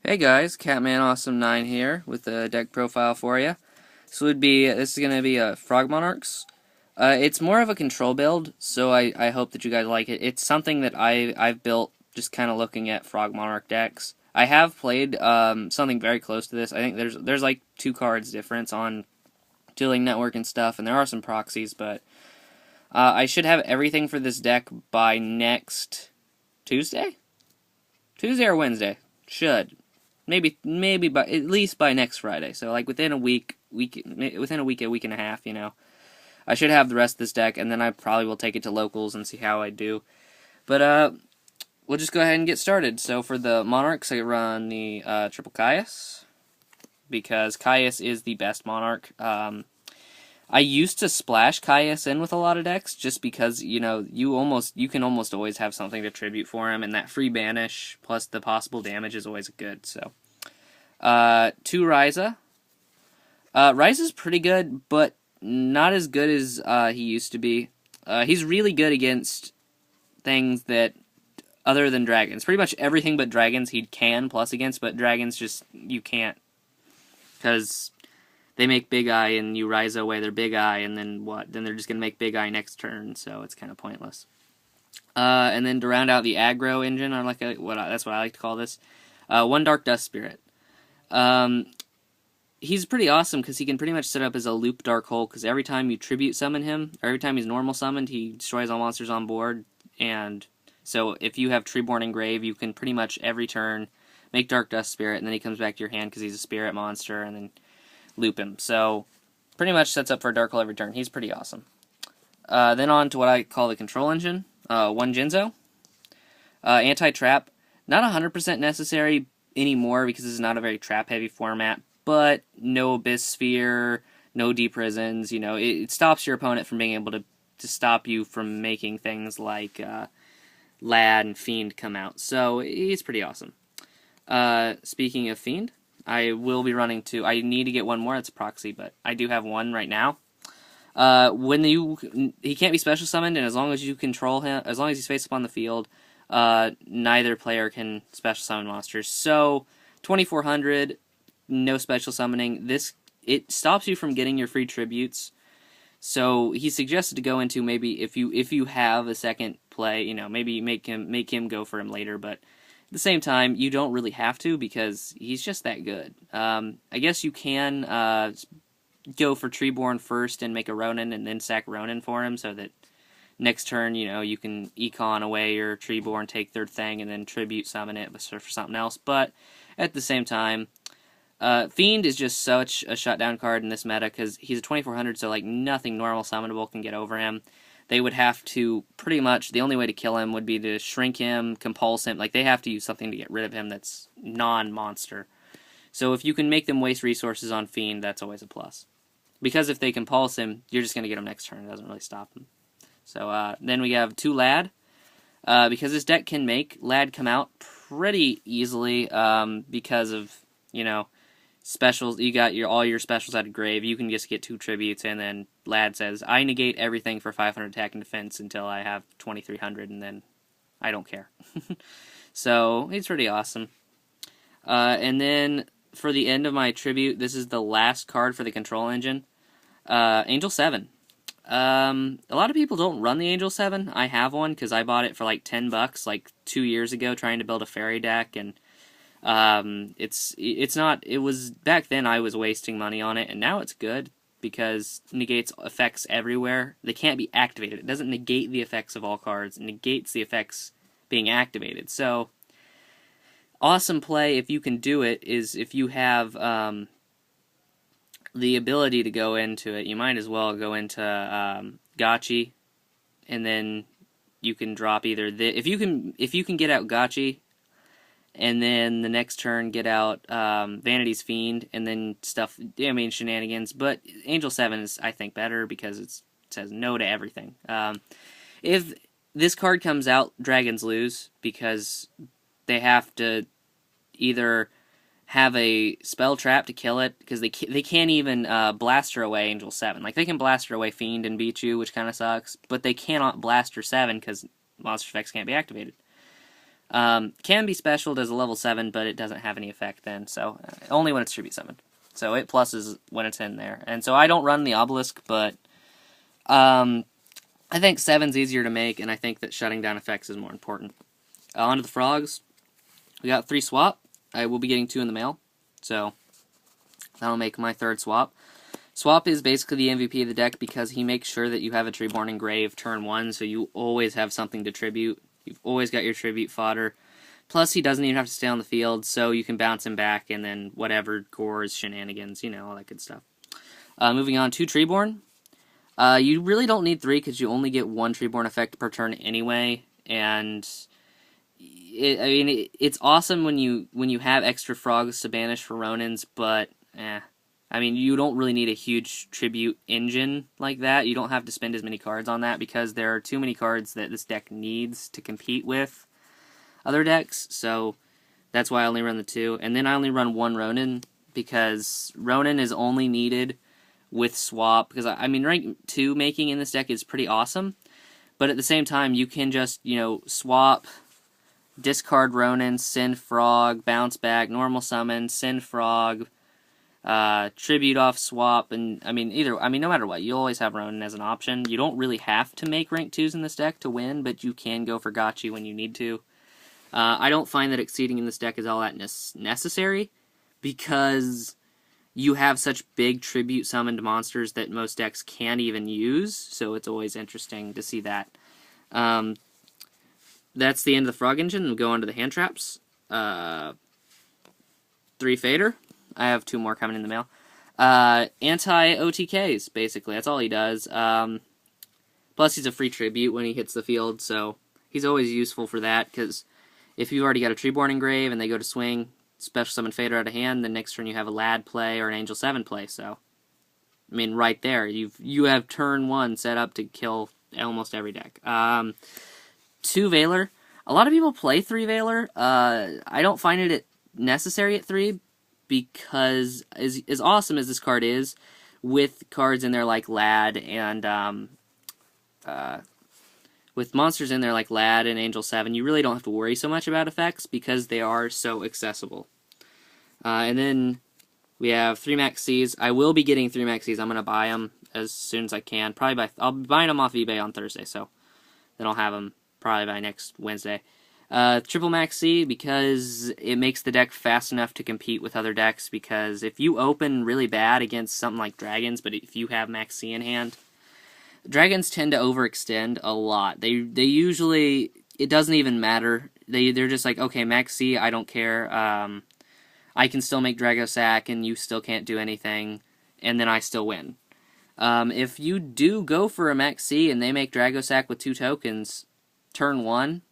Hey guys, CatmanAwesome9 here with a deck profile for you. This is gonna be a Frog Monarchs. It's more of a control build, so I hope that you guys like it. It's something that I've built just kind of looking at Frog Monarch decks. I have played something very close to this. I think there's like 2 cards difference on Dueling Network and stuff, and there are some proxies, but I should have everything for this deck by next Tuesday, Tuesday or Wednesday. Should. Maybe by at least by next Friday. So like within a week and a half, I should have the rest of this deck, and then I probably will take it to locals and see how I do. But we'll just go ahead and get started. So for the Monarchs, I run the triple Caius because Caius is the best Monarch. I used to splash Caius in with a lot of decks just because you can almost always have something to tribute for him, and that free banish plus the possible damage is always good. So 2 Ryza. Ryza's pretty good, but not as good as he used to be. He's really good against things that other than dragons. Pretty much everything but dragons he can plus against, but dragons just you can't because they make Big Eye and you Ryza away their Big Eye, and then what? Then they're just gonna make Big Eye next turn, so it's kind of pointless. And then to round out the aggro engine, that's what I like to call this. 1 Dark Dust Spirit. He's pretty awesome because he can pretty much set up as a loop Dark Hole, because every time you tribute summon him, or every time he's normal summoned, he destroys all monsters on board, and so if you have Treeborn Engrave, you can pretty much every turn make Dark Dust Spirit, and then he comes back to your hand because he's a spirit monster, and then loop him. So pretty much sets up for a Dark Hole every turn. He's pretty awesome. Then on to what I call the control engine. 1 Jinzo. Anti-trap. Not 100% necessary anymore because this is not a very trap-heavy format, but no Abyss Sphere, no Deep Prisons, it stops your opponent from being able to stop you from making things like Lad and Fiend come out. So he's pretty awesome. Speaking of Fiend, I will be running 2. I need to get 1 more. It's a proxy, but I do have 1 right now. He can't be special summoned, and as long as you control him, as long as he's face up on the field, neither player can special summon monsters. So 2400, no special summoning. It stops you from getting your free tributes. So he suggested to go into maybe if you have a second play, maybe make him go for him later, but at the same time, you don't really have to because he's just that good. I guess you can go for Treeborn first and make a Ronin and then sack Ronin for him so that next turn, you can econ away your Treeborn, take their thing, and then tribute summon it for something else. But at the same time, Fiend is just such a shutdown card in this meta because he's a 2400, so like nothing normal summonable can get over him. They would have to, pretty much, the only way to kill him would be to shrink him, compulse him. Like, they have to use something to get rid of him that's non-monster. So if you can make them waste resources on Fiend, that's always a plus. Because if they compulse him, you're just going to get him next turn. It doesn't really stop him. So then we have 2 Lad. Because this deck can make Lad come out pretty easily because of, specials. You got all your specials out of grave. You can just get 2 tributes, and then Lad says, I negate everything for 500 attack and defense until I have 2300, and then I don't care. So he's pretty awesome. And then for the end of my tribute, this is the last card for the control engine. Angel 7. A lot of people don't run the Angel 7. I have one because I bought it for like $10 like 2 years ago trying to build a fairy deck, and it was back then I was wasting money on it, and now it's good because it negates effects everywhere. They can't be activated. It doesn't negate the effects of all cards. It negates the effects being activated. So awesome play if you can do it is if you have the ability to go into it. You might as well go into Gotchi, and then you can drop either if you can get out Gotchi, and then the next turn get out Vanity's Fiend, and then stuff, shenanigans. But Angel 7 is, I think, better because it says no to everything. If this card comes out, Dragons lose because they have to either have a spell trap to kill it, because they can't even blaster away Angel 7. Like, they can blaster away Fiend and beat you, which kind of sucks, but they cannot blaster 7 because monster effects can't be activated. Can be specialed as a level 7, but it doesn't have any effect then, so only when it's tribute summoned. So it pluses when it's in there. And so I don't run the obelisk, but I think 7's easier to make, and I think that shutting down effects is more important. On to the frogs. We got 3 swap. I will be getting 2 in the mail, so that'll make my 3rd swap. Swap is basically the MVP of the deck because he makes sure that you have a Treeborn Engrave turn 1, so you always have something to tribute. You've always got your tribute fodder. Plus, he doesn't even have to stay on the field, so you can bounce him back, and then whatever, Gores, shenanigans, all that good stuff. Moving on to Treeborn. You really don't need 3 because you only get 1 Treeborn effect per turn anyway, and it's awesome when you have extra frogs to banish for Ronins, but you don't really need a huge tribute engine like that. You don't have to spend as many cards on that because there are too many cards that this deck needs to compete with other decks, so that's why I only run the 2. And then I only run 1 Ronin because Ronin is only needed with swap, because rank 2 making in this deck is pretty awesome, but at the same time you can just, swap, discard Ronin, send frog, bounce back, normal summon, send frog, tribute off swap, and no matter what, you always have Ronin as an option. You don't really have to make rank 2s in this deck to win, but you can go for Gotchi when you need to. I don't find that exceeding in this deck is all that necessary, because you have such big tribute summoned monsters that most decks can't even use, so it's always interesting to see that. That's the end of the frog engine. We'll go on to the hand traps. 3 Fader. I have 2 more coming in the mail. Anti-OTKs, basically. That's all he does. Plus, he's a free tribute when he hits the field, so he's always useful for that, because if you've already got a Treeborn Engrave and they go to swing, special summon Fader out of hand, then next turn you have a Lad play or an Angel 7 play, so right there, you have turn 1 set up to kill almost every deck. 2 Veiler. A lot of people play 3 Veiler. I don't find it necessary at 3, because as awesome as this card is, with cards in there like Lad and with monsters in there like Lad and Angel 7, you really don't have to worry so much about effects because they are so accessible. And then we have 3 Max Cs. I will be getting 3 Max Cs. I'm going to buy them as soon as I can. I'll be buying them off eBay on Thursday, so then I'll have them probably by next Wednesday. Triple Max C, because it makes the deck fast enough to compete with other decks, because if you open really bad against something like Dragons, but if you have Max C in hand, Dragons tend to overextend a lot. They usually, it doesn't even matter. They're just like, okay, Max C, I don't care. I can still make Dragosack, and you still can't do anything, and then I still win. If you do go for a Max C and they make Dragosack with 2 tokens, turn 1,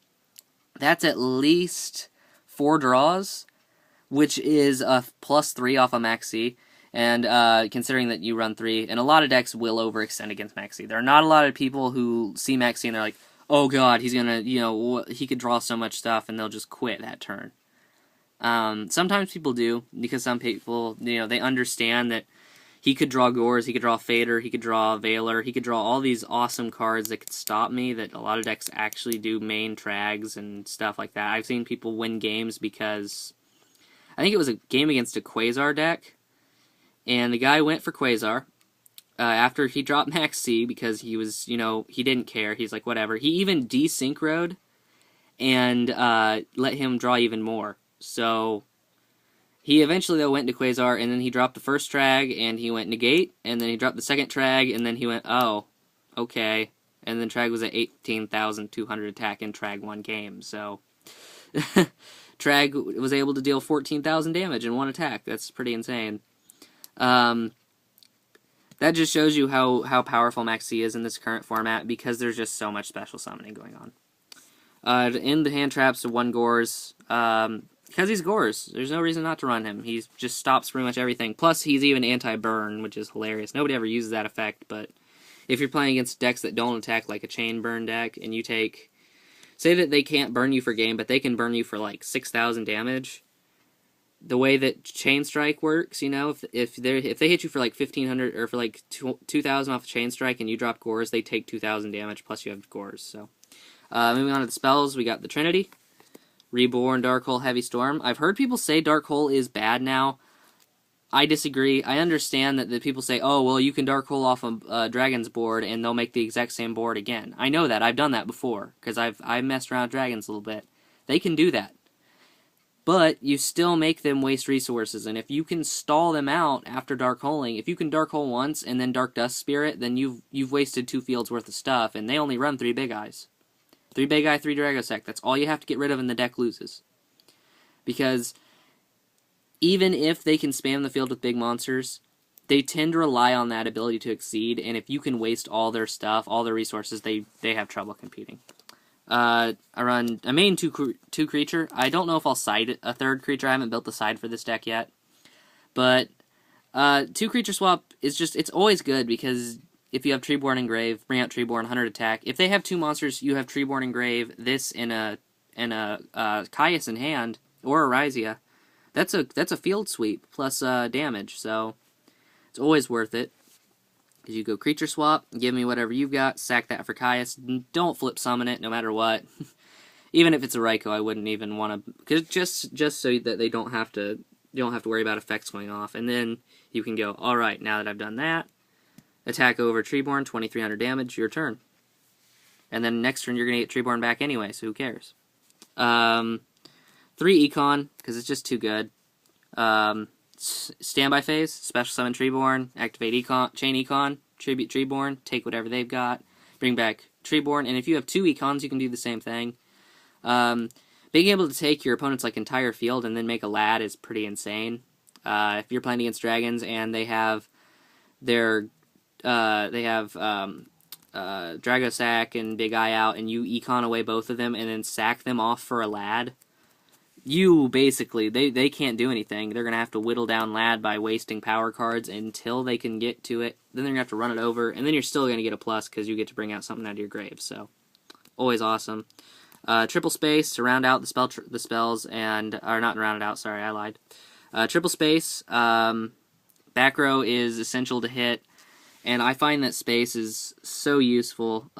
that's at least 4 draws, which is a +3 off a Max C. And considering that you run 3, and a lot of decks will overextend against Max C. There are not a lot of people who see Max C and they're like, oh god, he's gonna, he could draw so much stuff, and they'll just quit that turn. Sometimes people do, because some people, they understand that he could draw Gores, he could draw Fader, he could draw Veiler, he could draw all these awesome cards that could stop me, that a lot of decks actually do main Trags and stuff like that. I've seen people win games because, I think it was a game against a Quasar deck, and the guy went for Quasar after he dropped Max C, because he was, he didn't care. He's like, whatever. He even desynchroed and let him draw even more. So he eventually, though, went to Quasar, and then he dropped the first Trag, and he went Negate, and then he dropped the second Trag, and then he went, oh, okay. And then Trag was at 18,200 attack in Trag 1 game, so Trag was able to deal 14,000 damage in 1 attack. That's pretty insane. That just shows you how powerful Max C is in this current format, because there's just so much special summoning going on. To end the hand traps of 1 Gores, because he's Gores. There's no reason not to run him. He just stops pretty much everything. Plus, he's even anti-burn, which is hilarious. Nobody ever uses that effect, but if you're playing against decks that don't attack, like a chain burn deck, and you take, say that they can't burn you for game, but they can burn you for like 6,000 damage, the way that Chain Strike works, if they hit you for like 1,500 or for like 2,000 off Chain Strike and you drop Gores, they take 2,000 damage plus you have Gores. So, moving on to the spells, we got the Trinity. Reborn, Dark Hole, Heavy Storm. I've heard people say Dark Hole is bad now. I disagree. I understand that the people say, oh, well, you can Dark Hole off a Dragon's board and they'll make the exact same board again. I know that. I've done that before because I've messed around with Dragons a little bit. They can do that. But you still make them waste resources, and if you can stall them out after Dark Holing, if you can Dark Hole once and then Dark Dust Spirit, then you've wasted 2 fields worth of stuff, and they only run 3 Big Eyes. 3 Big Eye, 3 Dragossack. That's all you have to get rid of and the deck loses. Because even if they can spam the field with big monsters, they tend to rely on that ability to exceed, and if you can waste all their stuff, all their resources, they have trouble competing. I main two creature. I don't know if I'll side a 3rd creature. I haven't built the side for this deck yet. But 2 creature swap is just, it's always good because if you have Treeborn Engrave, bring out Treeborn, 100 attack. If they have 2 monsters, you have Treeborn Engrave, this and a Caius in hand, or a Rhysia. That's a field sweep plus damage, so it's always worth it. Because you go creature swap, give me whatever you've got, sack that for Caius. Don't flip summon it, no matter what. Even if it's a Raikou, I wouldn't even want to, because just so that you don't have to worry about effects going off. And then you can go, all right, now that I've done that, attack over Treeborn, 2300 damage, your turn. And then next turn you're gonna get Treeborn back anyway, so who cares? 3 Econ, because it's just too good. Standby phase, special summon Treeborn, activate Econ, chain Econ, tribute Treeborn, take whatever they've got, bring back Treeborn, and if you have 2 Econs, you can do the same thing. Being able to take your opponent's entire field and then make a lad is pretty insane. If you're playing against Dragons and they have their Dragossack and Big Eye out, and you Econ away both of them and then sack them off for a lad, you basically, they can't do anything. They're going to have to whittle down lad by wasting power cards until they can get to it. Then they're going to have to run it over, and then you're still going to get a plus because you get to bring out something out of your grave. So, always awesome. Triple space to round out the spells, and, or not round it out, sorry, I lied. Triple space, back row is essential to hit, and I find that space is so useful.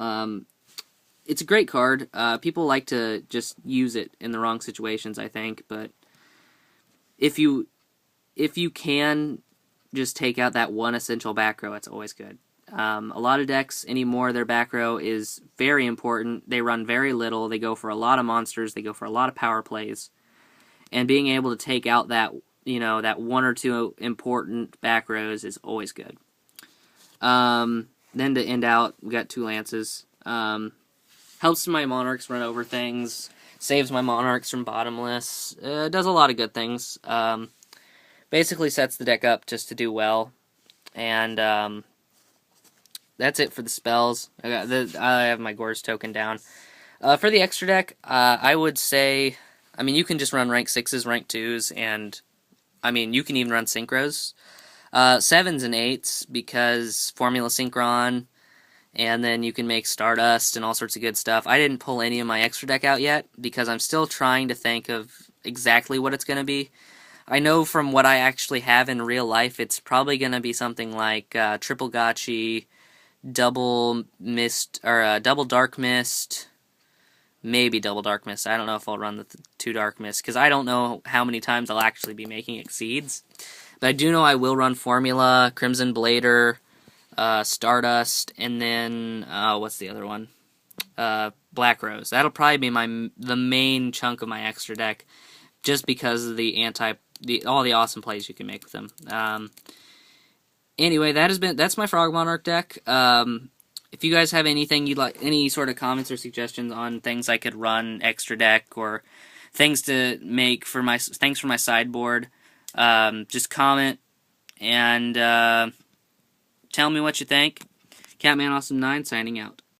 It's a great card. People like to just use it in the wrong situations, I think, but if you can just take out that one essential back row, it's always good. A lot of decks anymore, their back row is very important. They run very little. They go for a lot of monsters. They go for a lot of power plays. And being able to take out that, that 1 or 2 important back rows is always good. Then to end out, we got 2 lances. Helps my Monarchs run over things, saves my Monarchs from bottomless, does a lot of good things. Basically sets the deck up just to do well, and that's it for the spells. I have my Gorz token down. For the extra deck, I would say, you can just run rank 6s, rank 2s, and, you can even run Synchros. 7s and 8s, because Formula Synchron, and then you can make Stardust and all sorts of good stuff. I didn't pull any of my extra deck out yet, because I'm still trying to think of exactly what it's going to be. I know from what I actually have in real life, it's probably going to be something like Triple Gotchi, Double Mist, or Double Dark Mist, maybe Double Dark Mist. I don't know if I'll run the 2 Dark Mist, because I don't know how many times I'll actually be making Exceeds. But I do know I will run Formula, Crimson Blader, Stardust, and then, what's the other one? Black Rose. That'll probably be the main chunk of my extra deck, just because of all the awesome plays you can make with them. Anyway, that's my Frog Monarch deck. If you guys have anything you'd like, any sort of comments or suggestions on things I could run extra deck, or things to make for my sideboard, just comment and tell me what you think. CatmanAwesome9 signing out.